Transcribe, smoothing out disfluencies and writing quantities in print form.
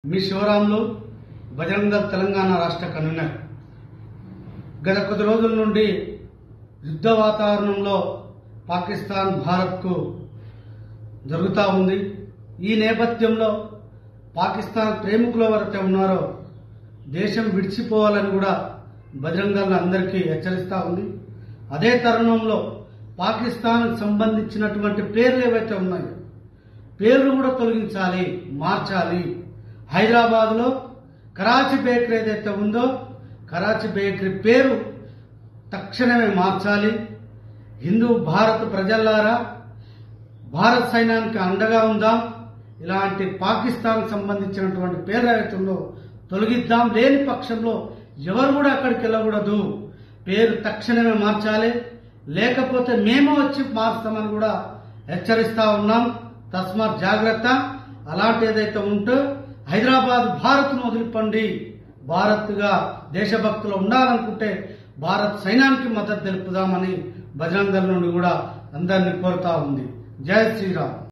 మీ శివరాములు బజరంగ దళ్ తెలంగాణ రాష్ట్ర కన్వీనర్. గత కొద్ది రోజుల నుండి యుద్ధ వాతావరణంలో పాకిస్తాన్ భారత్కు జరుగుతూ ఉంది. ఈ నేపథ్యంలో పాకిస్తాన్ ప్రేమికులు ఎవరైతే ఉన్నారో దేశం విడిచిపోవాలని కూడా బజరంగ దళ్ అందరికీ హెచ్చరిస్తూ ఉంది. అదే తరుణంలో పాకిస్తాన్కు సంబంధించినటువంటి పేర్లు ఏవైతే ఉన్నాయో పేర్లు కూడా తొలగించాలి, మార్చాలి. హైదరాబాద్లో కరాచీ బేకరీ ఏదైతే ఉందో కరాచీ బేకరీ పేరు తక్షణమే మార్చాలి. హిందూ భారత్ ప్రజల్లారా, భారత్ సైన్యానికి అండగా ఉందాం. ఇలాంటి పాకిస్తాన్ సంబంధించినటువంటి పేరు ఏదైతే ఉందో తొలగిద్దాం. లేని పక్షంలో ఎవరు కూడా అక్కడికి వెళ్ళకూడదు. పేరు తక్షణమే మార్చాలి, లేకపోతే మేము వచ్చి మారుస్తామని కూడా హెచ్చరిస్తా ఉన్నాం. తస్మాత్ జాగ్రత్త. అలాంటి ఏదైతే ఉంటో హైదరాబాద్ భారత్ను వదిలిపండి. భారత్గా దేశభక్తులు ఉండాలనుకుంటే భారత్ సైన్యానికి మద్దతు తెలుపుదామని బజరంగ దళ్ నుండి కూడా అందరినీ కోరుతా ఉంది. జై శ్రీరామ్.